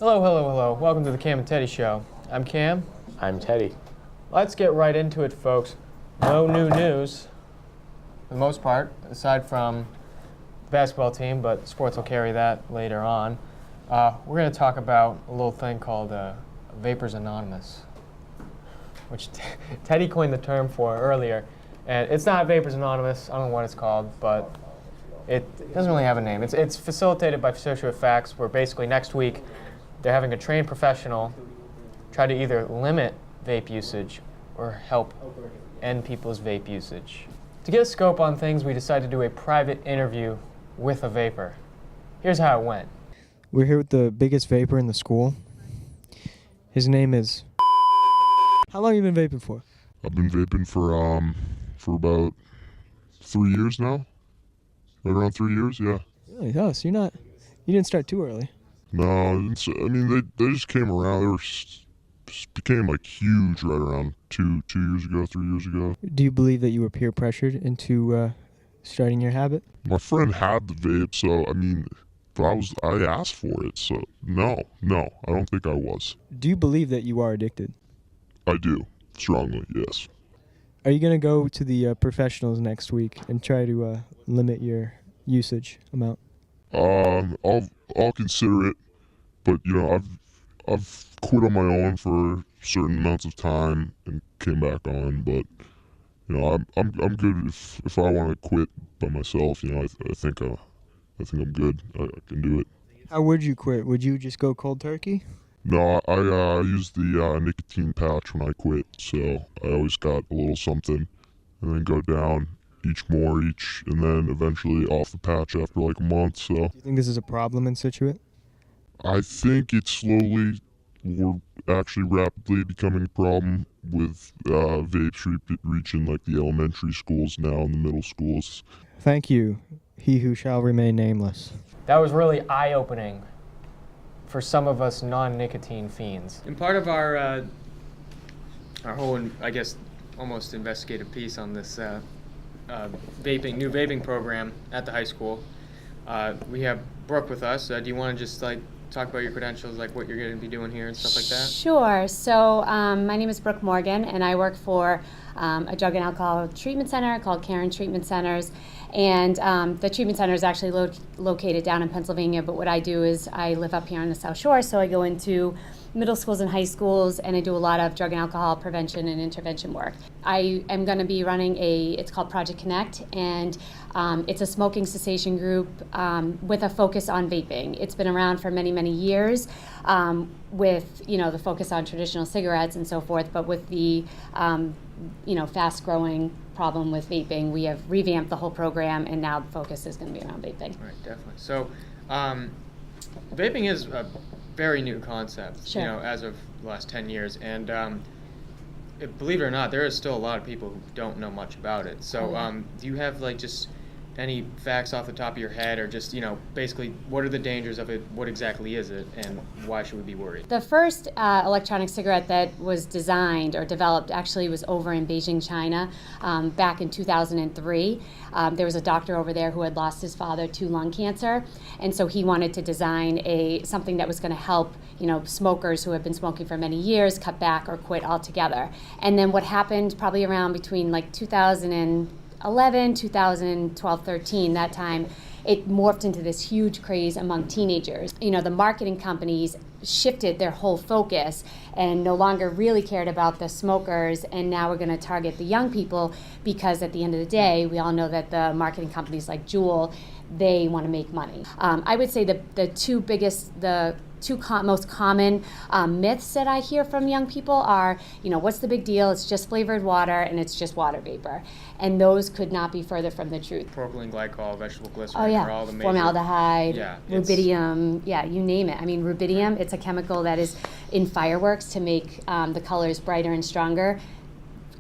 Hello, hello, hello. Welcome to the Cam and Teddy Show. I'm Cam. I'm Teddy. Let's get right into it, folks. No new news, for the most part, aside from the basketball team, but sports will carry that later on. We're going to talk about a little thing called Vapors Anonymous, which Teddy coined the term for earlier. And it's not Vapors Anonymous. I don't know what it's called, but it doesn't really have a name. It's facilitated by Associated Facts, where basically next week they're having a trained professional try to either limit vape usage or help end people's vape usage. To get a scope on things, we decided to do a private interview with a vapor. Here's how it went. We're here with the biggest vapor in the school. His name is... How long have you been vaping for? I've been vaping for about 3 years now. Right around 3 years, yeah. Really? Oh, so you didn't start too early. No, I mean, they just came around. They were just became like huge right around 2 years ago, 3 years ago. Do you believe that you were peer pressured into starting your habit? My friend had the vape, so I mean, but I asked for it, so no, I don't think I was. Do you believe that you are addicted? I do, strongly, yes. Are you going to go to the professionals next week and try to limit your usage amount? I'll consider it, but you know, I've quit on my own for certain amounts of time and came back on, but you know, I'm good if I want to quit by myself. You know, I think I'm good. I can do it. How would you quit? Would you just go cold turkey? No, I used the nicotine patch when I quit, so I always got a little something, and then go down each, and then eventually off the patch after like a month. So. Do you think this is a problem in Scituate? I think it's slowly, or actually rapidly becoming a problem with vapes reaching like the elementary schools now and the middle schools. Thank you, he who shall remain nameless. That was really eye-opening for some of us non-nicotine fiends. And part of our whole, I guess, almost investigative piece on this new vaping program at the high school, we have Brooke with us. Do you want to just talk about your credentials, like what you're going to be doing here and stuff like that? Sure. So my name is Brooke Morgan, and I work for a drug and alcohol treatment center called Cairn Treatment Centers. And the treatment center is actually located down in Pennsylvania, but what I do is I live up here on the South Shore, so I go into middle schools and high schools, and I do a lot of drug and alcohol prevention and intervention work. I am going to be running it's called Project Connect, and it's a smoking cessation group with a focus on vaping. It's been around for many, many years with, the focus on traditional cigarettes and so forth, but with the, fast-growing problem with vaping, we have revamped the whole program, and now the focus is going to be around vaping. Right, definitely. So vaping is a very new concept, sure. As of the last 10 years. And believe it or not, there is still a lot of people who don't know much about it. So do you have just any facts off the top of your head, or just, basically what are the dangers of it, what exactly is it, and why should we be worried? The first electronic cigarette that was designed or developed actually was over in Beijing, China, back in 2003. There was a doctor over there who had lost his father to lung cancer, and so he wanted to design something that was going to help smokers who have been smoking for many years cut back or quit altogether. And then what happened probably around between 2011, 2012, 13, that time, it morphed into this huge craze among teenagers. The marketing companies shifted their whole focus and no longer really cared about the smokers, and now we're going to target the young people because at the end of the day, we all know that the marketing companies like Juul, they want to make money. I would say the two most common myths that I hear from young people are, what's the big deal? It's just flavored water and it's just water vapor. And those could not be further from the truth. Propylene glycol, vegetable glycerin, oh, yeah. are all the major... Formaldehyde, rubidium, you name it. I mean, rubidium, it's a chemical that is in fireworks to make the colors brighter and stronger.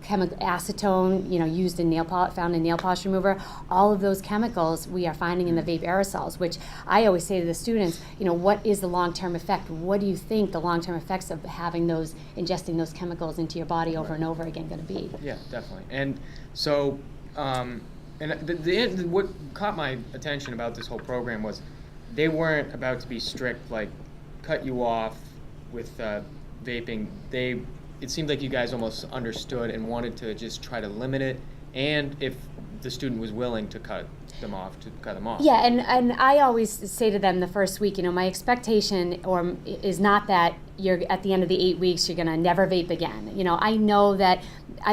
Acetone, used in found in nail polish remover. All of those chemicals we are finding in the vape aerosols, which I always say to the students, what is the long-term effect? What do you think the long-term effects of ingesting those chemicals into your body over and over again going to be? Yeah, definitely. And so, what caught my attention about this whole program was they weren't about to be strict, cut you off with vaping, it seemed like you guys almost understood and wanted to just try to limit it, and if the student was willing to cut them off. Yeah, and I always say to them the first week, my expectation is not that you're at the end of the 8 weeks you're gonna never vape again. I know that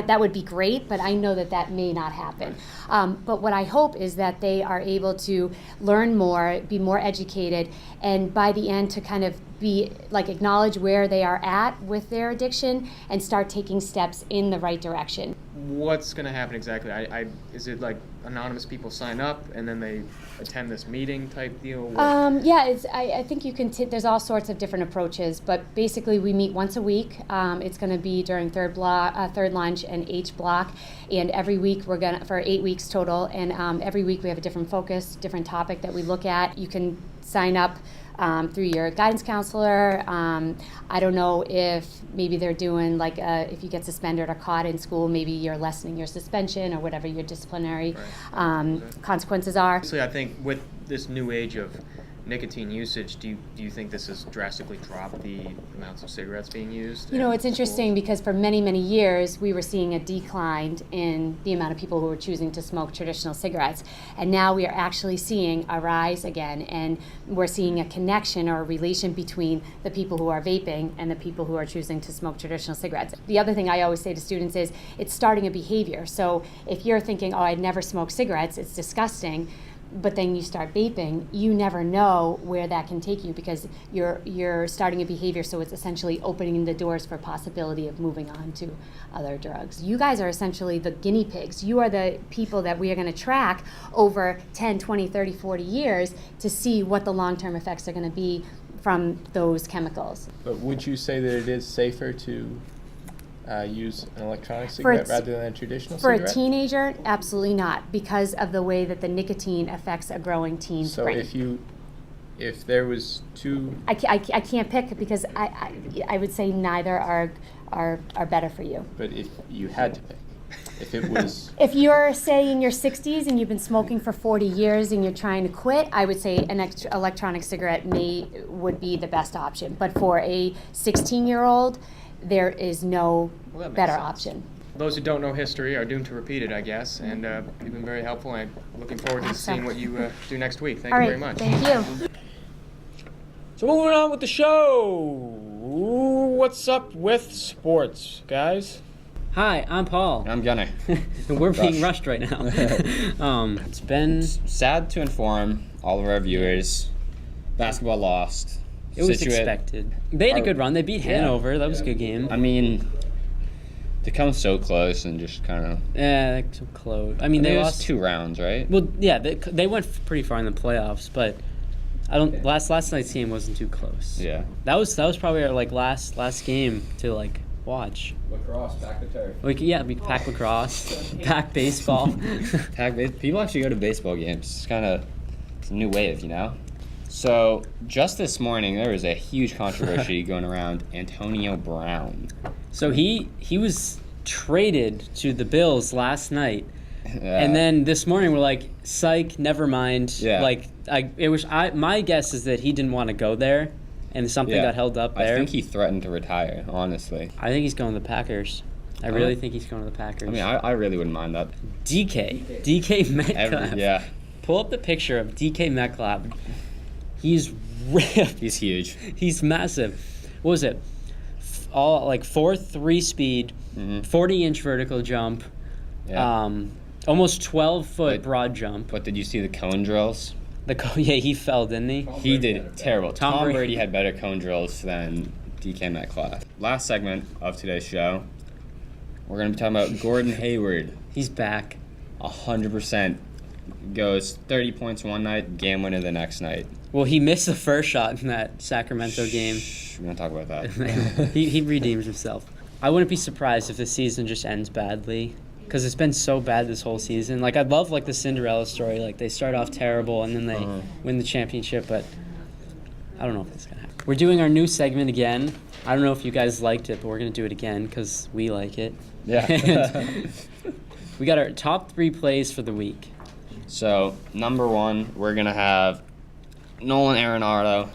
that would be great, but I know that may not happen. But what I hope is that they are able to learn more, be more educated, and by the end to kind of be acknowledge where they are at with their addiction and start taking steps in the right direction. What's going to happen exactly? Is it like anonymous people sign up and then they attend this meeting type deal? Yeah, I think you can. There's all sorts of different approaches, but basically we meet once a week. It's going to be during third lunch and H block, and every week we're gonna for 8 weeks total. And every week we have a different focus, different topic that we look at. You can sign up through your guidance counselor. I don't know if maybe they're doing if you get suspended or caught in school, maybe you're lessening your suspension or whatever your disciplinary consequences are. Actually, I think with this new age of nicotine usage, do you think this has drastically dropped the amounts of cigarettes being used? It's interesting because for many, many years we were seeing a decline in the amount of people who were choosing to smoke traditional cigarettes. And now we are actually seeing a rise again, and we're seeing a connection or a relation between the people who are vaping and the people who are choosing to smoke traditional cigarettes. The other thing I always say to students is it's starting a behavior. So if you're thinking, I'd never smoke cigarettes, it's disgusting, but then you start vaping, you never know where that can take you because you're starting a behavior, so it's essentially opening the doors for possibility of moving on to other drugs. You guys are essentially the guinea pigs. You are the people that we are going to track over 10, 20, 30, 40 years to see what the long-term effects are going to be from those chemicals. But would you say that it is safer to use an electronic cigarette rather than a traditional cigarette? For a teenager, absolutely not, because of the way that the nicotine affects a growing teen's brain. So if there was two... I can't pick because I would say neither are better for you. But if you had to pick, if it was... If you're, say, in your 60s and you've been smoking for 40 years and you're trying to quit, I would say an electronic cigarette would be the best option. But for a 16-year-old, there is no better option. Those who don't know history are doomed to repeat it, I guess, and you've been very helpful, and I'm looking forward to seeing what you do next week. Thank you very much. Thank you. So moving on with the show. What's up with sports, guys? Hi, I'm Paul. I'm Gunnar. And we're being rushed right now. It's been sad to inform all of our viewers, basketball lost. It was expected. They had a good run. They beat Hanover. That was a good game. I mean, they come so close and just kind of... Yeah, so close. I mean, they lost 2 rounds, right? Well, yeah, they went pretty far in the playoffs, but I don't. Last night's game wasn't too close. Yeah. That was probably our last game to watch. Lacrosse, pack the turf. We pack lacrosse, pack baseball. People actually go to baseball games. It's a new wave, So, just this morning, there was a huge controversy going around Antonio Brown. So he was traded to the Bills last night, and then this morning we're like, psych, never mind. Yeah. My guess is that he didn't want to go there, and something got held up there. I think he threatened to retire, honestly. I think he's going to the Packers. I really think he's going to the Packers. I mean, I really wouldn't mind that. DK Metcalf. Pull up the picture of DK Metcalf. He's ripped. He's huge. He's massive. What was it? 4.3 speed, 40-inch vertical jump, almost 12-foot broad jump. But did you see the cone drills? He fell, didn't he? He did terrible. Tom Brady had better cone drills than DK Metcalf. Last segment of today's show, we're going to be talking about Gordon Hayward. He's back. 100% goes 30 points one night, game winner the next night. Well, he missed the first shot in that Sacramento game. We're going to talk about that. he redeems himself. I wouldn't be surprised if the season just ends badly, because it's been so bad this whole season. I'd love the Cinderella story. They start off terrible and then they win the championship, but I don't know if it's going to happen. We're doing our new segment again. I don't know if you guys liked it, but we're going to do it again because we like it. Yeah. We got our top 3 plays for the week. So, number 1, we're going to have Nolan Arenado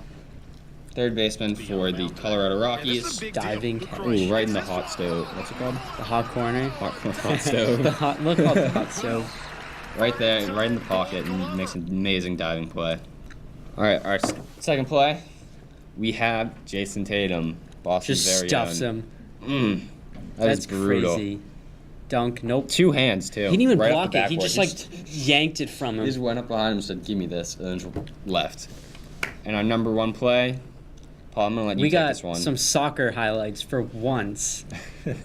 third baseman for the Colorado Rockies. Diving catch. Ooh, right in the hot stove. What's it called? The hot corner. Hot stove. Look at the hot stove. Right there, right in the pocket, and makes an amazing diving play. All right, our second play, we have Jason Tatum, Boston's Just very stuffs own. him. That's That's brutal. crazy. Dunk. Nope. Two hands too. He didn't even right block off the it. He backboard. just yanked it from He him. just went up behind him and said, "Give me this," and then left. And our number one play, Paul, I'm gonna let you We take got this one. some soccer highlights for once.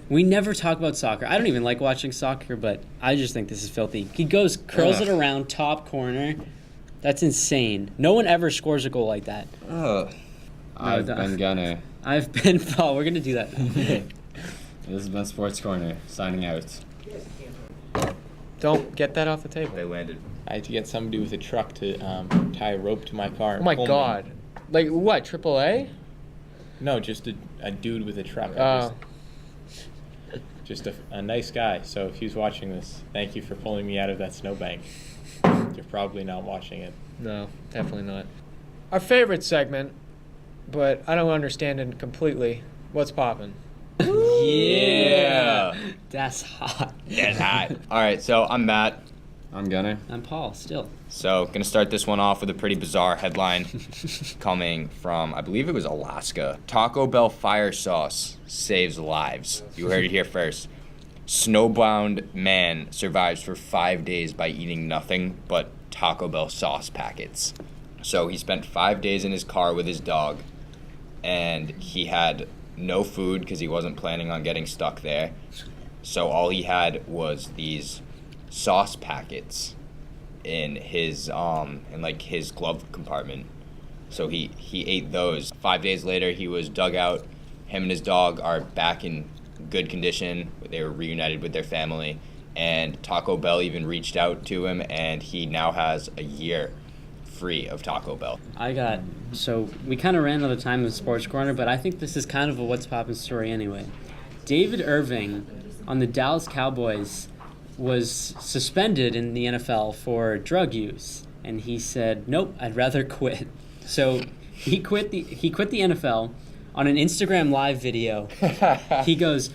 We never talk about soccer. I don't even like watching soccer, but I just think this is filthy. He curls it around top corner. That's insane. No one ever scores a goal like that. I've been Gunner. Paul. We're gonna do that now. This has been Sports Corner, signing out. Don't get that off the table. They landed. I had to get somebody with a truck to tie a rope to my car. Oh and my pull me. God. Like what? AAA? No, just a dude with a truck. Oh. Just a nice guy. So if he's watching this, thank you for pulling me out of that snowbank. You're probably not watching it. No, definitely not. Our favorite segment, but I don't understand it completely. What's poppin'? Yeah. That's hot. That's hot. All right, so I'm Matt. I'm Gunner. I'm Paul. Still. So gonna start this one off with a pretty bizarre headline coming from, I believe it was Alaska. Taco Bell fire sauce saves lives. You heard it here first. Snowbound man survives for 5 days by eating nothing but Taco Bell sauce packets. So he spent 5 days in his car with his dog, and he had no food because he wasn't planning on getting stuck there. So all he had was these sauce packets in his his glove compartment. So he ate those. 5 days later, he was dug out. Him and his dog are back in good condition. They were reunited with their family, and Taco Bell even reached out to him, and he now has a year free of Taco Bell. So we kind of ran out of time in Sports Corner, but I think this is kind of a what's poppin' story anyway. David Irving on the Dallas Cowboys was suspended in the NFL for drug use, and he said, "Nope, I'd rather quit." So he quit the NFL on an Instagram live video. He goes,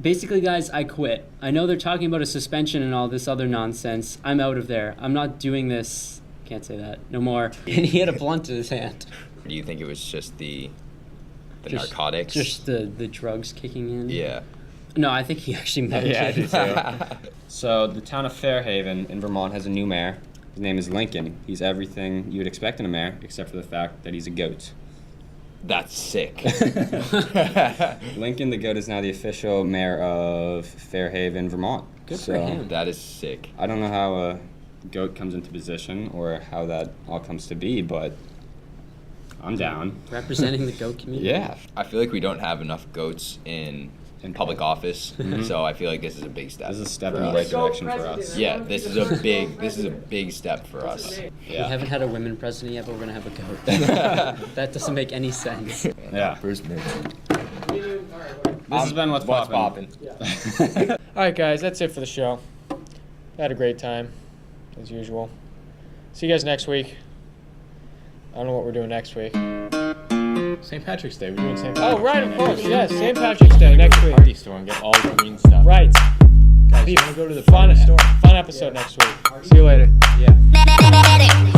"Basically, guys, I quit. I know they're talking about a suspension and all this other nonsense. I'm out of there. I'm not doing this." Can't say that. No more. And he had a blunt in his hand. Do you think it was just the narcotics? Just the drugs kicking in? Yeah. No, I think he actually meant Yeah, I it. do too. So the town of Fairhaven in Vermont has a new mayor. His name is Lincoln. He's everything you would expect in a mayor, except for the fact that he's a goat. That's sick. Lincoln the goat is now the official mayor of Fairhaven, Vermont. Good for him. That is sick. I don't know how a goat comes into position or how that all comes to be, but I'm down. Representing the goat community. Yeah. I feel like we don't have enough goats in public office, so I feel like this is a big step. This is a step for in the us. right direction for us. Yeah, this is a big step for us. We Yeah. haven't had a women president yet, but we're going to have a goat. That doesn't make any sense. Yeah. First man. This has been What's Poppin'. All right, guys, that's it for the show. Had a great time, as usual. See you guys next week. I don't know what we're doing next week. St. Patrick's Day. We're doing St. Oh, Patrick's right, Day of course, next yes, week. St. Patrick's Day next week. Party store and get all the green stuff. Right. Guys, Be you want to go to the fun, party store? fun episode next week. See you later. Yeah.